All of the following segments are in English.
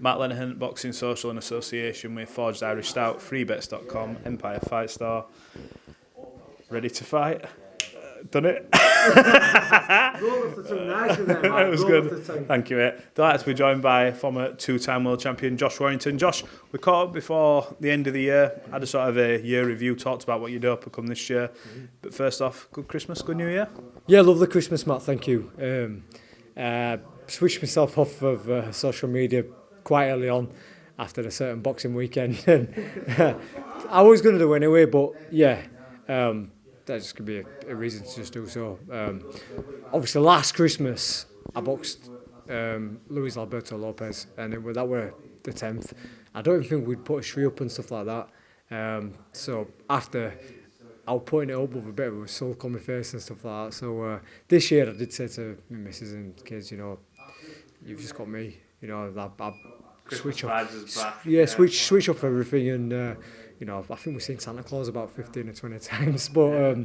Matt Lenihan, Boxing Social in association with Forged Irish Stout, freebets.com, Empire Fight Store. Ready to fight? Done it? Roll off the tongue nice with them. That was good. Thank you, mate. Delighted to be joined by former two-time world champion Josh Warrington. Josh, we caught up before the end of the year, had a sort of a year review, talked about what you'd hope to come this year. But first off, good Christmas, good New Year? Yeah, lovely Christmas, Matt, thank you. Switched myself off of social media quite early on after a certain boxing weekend. I was going to do anyway, but yeah, that's going to be a reason to just do so. Obviously, last Christmas, I boxed Luis Alberto Lopez, and that were the 10th. I don't even think we'd put a street up and stuff like that. So after, I was putting it up with a bit of a sulk on my face and stuff like that. So this year, I did say to my missus and kids, you know, you've just got me. You know, I'll switch up. Yeah, switch up everything and. You know, I think we've seen Santa Claus about 15 or 20 times, but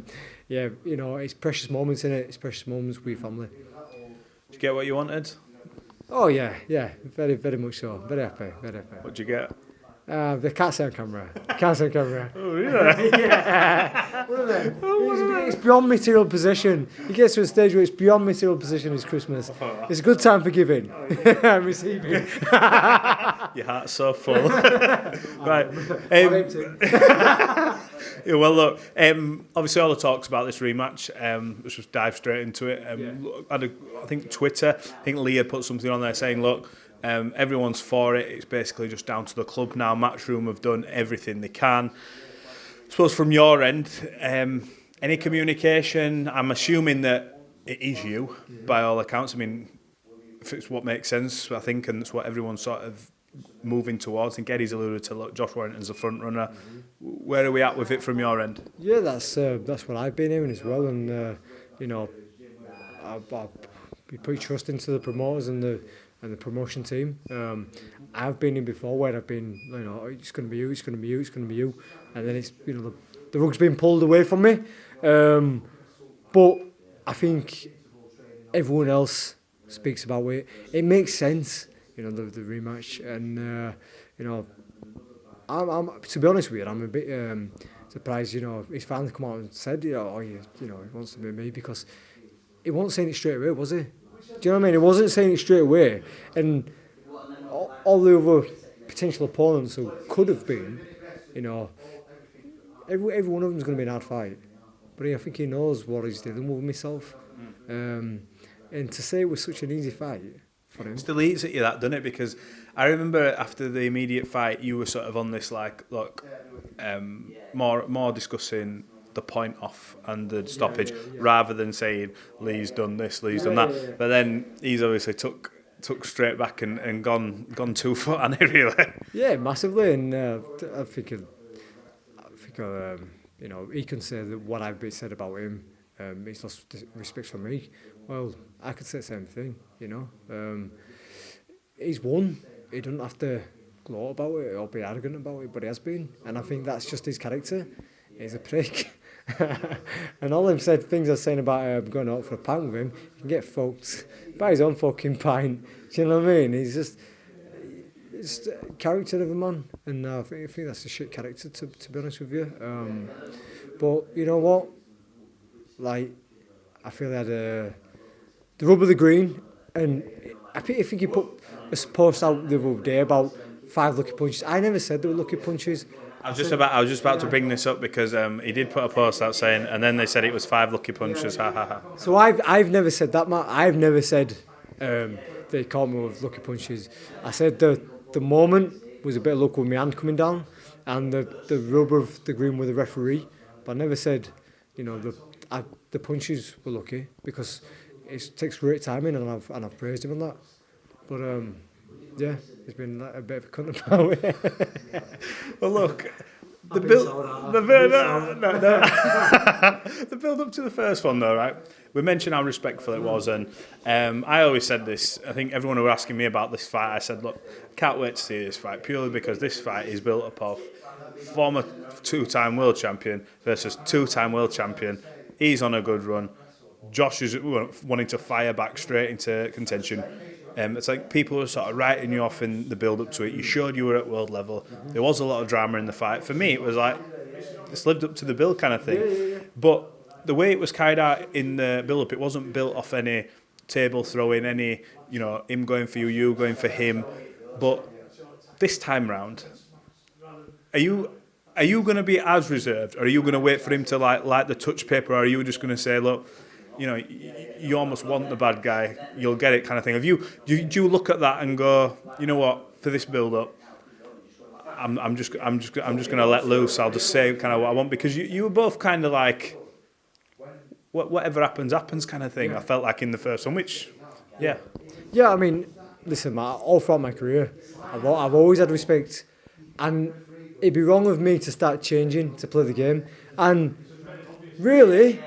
yeah, you know, it's precious moments in it. It's precious moments with family. Did you get what you wanted? Oh yeah, very, very much so. Very happy, very happy. What'd you get? They can't say on camera. Can't say on camera. Oh yeah. Yeah. What are they? It's beyond material possession. You get to a stage where it's beyond material possession. It's Christmas. It's a good time for giving and receiving. Your heart's so full. Right. Yeah, well, look. Obviously, all the talks about this rematch. Let's just dive straight into it. I think Twitter. I think Leigh put something on there saying, "Look, everyone's for it. It's basically just down to the club now. Matchroom have done everything they can." I suppose from your end, any communication? I'm assuming that it is you, by all accounts. I mean, if it's what makes sense, I think, and it's what everyone's sort of moving towards. I think Eddie's alluded to, look, Josh Warrington's the front runner. Where are we at with it from your end? Yeah, that's what I've been hearing as well, and you know, I put trust into the promoters and the promotion team. I've been in before where I've been, you know, it's going to be you, it's going to be you, it's going to be you, and then it's, you know, the rug's been pulled away from me. But I think everyone else speaks about it. It makes sense, you know, the rematch, and you know, I'm to be honest with you, I'm a bit surprised. You know, he's finally come out and said, you know, he wants to be me, because he wasn't saying it straight away, was he? Do you know what I mean? He wasn't saying it straight away, and all the other potential opponents who could have been, you know, every one of them is going to be an hard fight. But I think he knows what he's dealing with himself. And to say it was such an easy fight for him. It still eats at you, that, doesn't it? Because I remember after the immediate fight, you were sort of on this, like, look, more discussing the point off and the stoppage, rather than saying Leigh's done this, Leigh's done that. But then he's obviously took straight back and gone 2 foot on it, really. Yeah, massively, and I think you know, he can say that what I've said about him, he's lost respect for me. Well, I could say the same thing, you know. He's won. He doesn't have to gloat about it or be arrogant about it, but he has been, and I think that's just his character. He's a prick. And all them things I was saying about going out for a pint with him, he can get fucked by his own fucking pint. Do you know what I mean? He's just, it's the character of a man, and I think that's a shit character, to be honest with you. But you know what? Like, I feel he had the rub of the green, and I think he put a post out the other day about 5 lucky punches. I never said there were lucky punches. I was just about to bring this up, because he did put a post out saying, and then they said it was 5 lucky punches. Ha ha ha. So I've never said that, Matt. I've never said they caught me with lucky punches. I said the moment was a bit of luck with my hand coming down, and the rub of the green with the referee. But I never said, you know, the punches were lucky, because it takes great timing, and I've praised him on that. But yeah, he's been a bit of a cunt about it. Well, look, the build up to the first one, though, right? We mentioned how respectful it was, and I always said this. I think everyone who were asking me about this fight, I said, look, can't wait to see this fight, purely because this fight is built up of former 2-time world champion versus 2-time world champion. He's on a good run. Josh is wanting to fire back straight into contention. It's like people were sort of writing you off in the build-up to it. You showed you were at world level. There was a lot of drama in the fight. For me, it was like, this lived up to the bill kind of thing. Yeah. But the way it was carried out in the build-up, it wasn't built off any table throwing, any, him going for you going for him. But this time round, are you going to be as reserved, or are you going to wait for him to like the touch paper, or are you just going to say, look, you almost want the bad guy, you'll get it kind of thing? Do you look at that and go, you know what, for this build up, I'm just going to let loose. I'll just say kind of what I want, because you were both kind of like, whatever happens kind of thing. I felt like in the first one, which, yeah. Yeah, I mean, listen, Matt, all throughout my career, I've always had respect, and it'd be wrong of me to start changing to play the game. And really,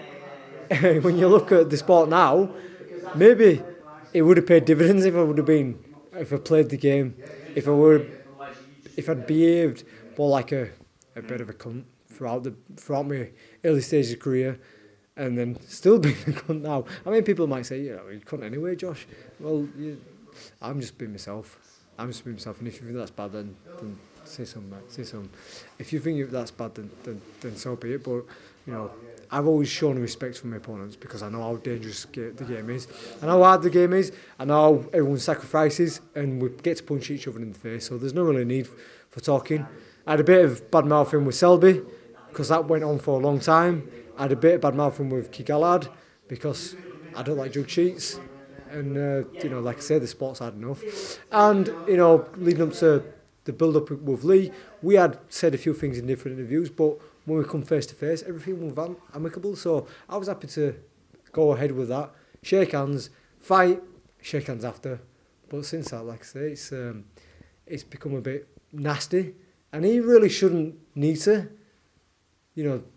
when you look at the sport now, maybe it would have paid dividends if I played the game, if I'd behaved more like a bit of a cunt throughout my early stages of career, and then still being a cunt now. I mean, people might say, you're a cunt anyway, Josh. Well, I'm just being myself. And if you think that's bad, then say something, mate. Say something. If you think that's bad, then so be it. But, I've always shown respect for my opponents, because I know how dangerous the game is. I know how hard the game is. I know how everyone sacrifices, and we get to punch each other in the face. So there's no really need for talking. I had a bit of bad mouthing with Selby, because that went on for a long time. I had a bit of bad mouthing with Kigalad, because I don't like judge sheets. And, like I said, the sport's hard enough. And, leading up to the build-up with Leigh, we had said a few things in different interviews, but when we come face-to-face, everything was amicable. So I was happy to go ahead with that. Shake hands, fight, shake hands after. But since that, like I say, it's become a bit nasty. And he really shouldn't need to,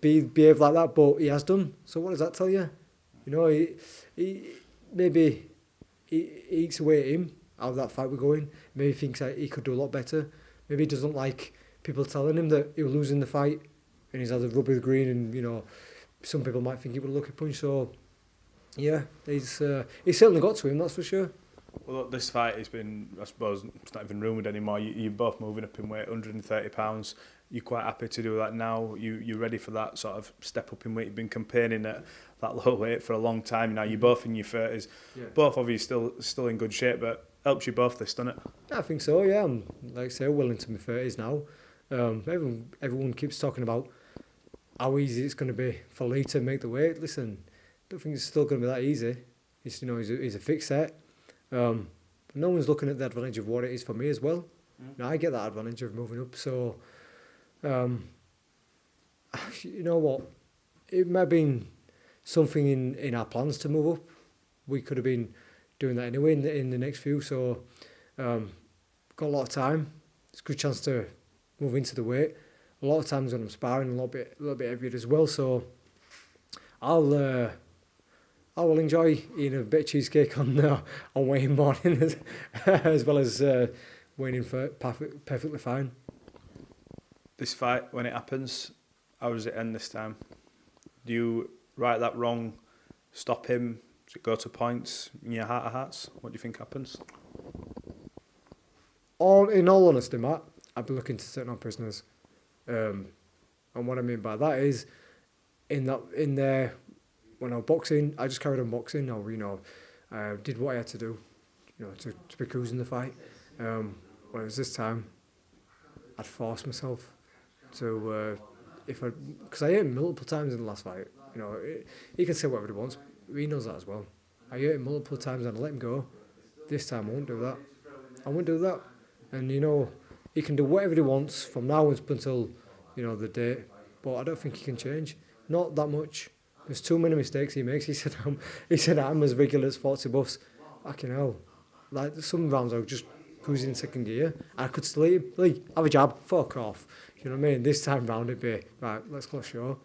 behave like that, but he has done. So what does that tell you? He maybe he eats away at him out of that fight we're going. Maybe he thinks that he could do a lot better. Maybe he doesn't like people telling him that he'll lose in the fight, and he's had a rub with the green, and some people might think it was a lucky punch. So yeah, he's certainly got to him, that's for sure. Well, look, this fight has been, I suppose, it's not even rumoured anymore. You're both moving up in weight, 130 pounds. You're quite happy to do that now. You're ready for that sort of step up in weight. You've been campaigning at that low weight for a long time now. You're both in your 30s. Yeah. Both of you still in good shape, but helps you both this, doesn't it? I think so, yeah. I'm, like I say, well into my 30s now. Everyone keeps talking about how easy it's going to be for Leigh to make the weight. Listen, I don't think it's still going to be that easy. It's, he's a fixed set. No one's looking at the advantage of what it is for me as well. Now I get that advantage of moving up. So, you know what? It might have been something in our plans to move up. We could have been doing that anyway in the next few. So, got a lot of time. It's a good chance to move into the weight. A lot of times when I'm sparring, a little bit heavier as well. So, I will enjoy eating a bit of cheesecake on weighing morning as well as weighing in for perfectly fine. This fight, when it happens, how does it end this time? Do you right that wrong, stop him, does it go to points in your heart of hearts? What do you think happens? In all honesty, Matt, I'd be looking to turn on prisoners. And what I mean by that is, in there, when I was boxing, I just carried on boxing. I did what I had to do, to be cruising the fight. Whereas this time, I'd force myself to, because I hit him multiple times in the last fight. He can say whatever he wants. He knows that as well. I hit him multiple times and I let him go. This time I won't do that. I won't do that. And he can do whatever he wants from now until the date. But I don't think he can change. Not that much. There's too many mistakes he makes. He said I'm as regular as 40 buffs. Fucking hell. Like some rounds I was just cruising in second gear. I could still hit him. Leigh, have a jab. Fuck off. You know what I mean? This time round it'd be right. Let's close show.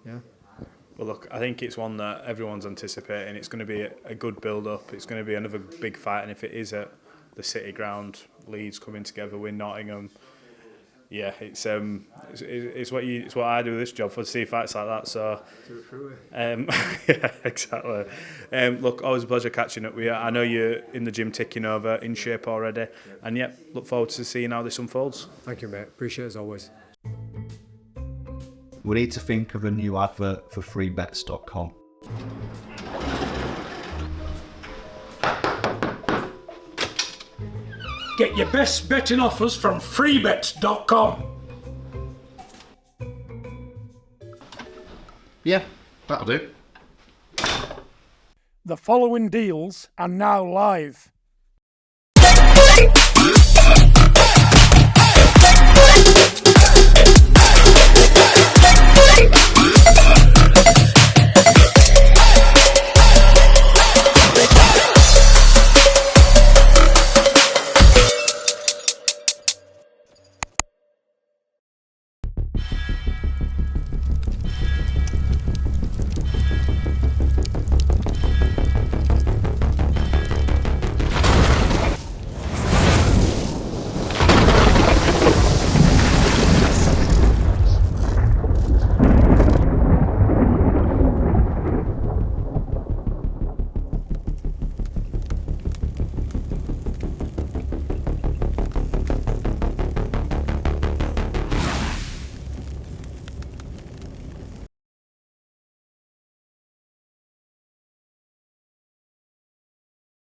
Yeah. Well, look, I think it's one that everyone's anticipating. It's going to be a good build-up. It's going to be another big fight, and if it is at the City Ground, Leeds coming together with Nottingham, Yeah, it's what I do this job for, to see fights like that. So, yeah, exactly. Look, always a pleasure catching up with you. I know you're in the gym, ticking over, in shape already, and look forward to seeing how this unfolds. Thank you, mate. Appreciate it as always. We need to think of a new advert for freebets.com. Get your best betting offers from freebets.com. Yeah, that'll do. The following deals are now live.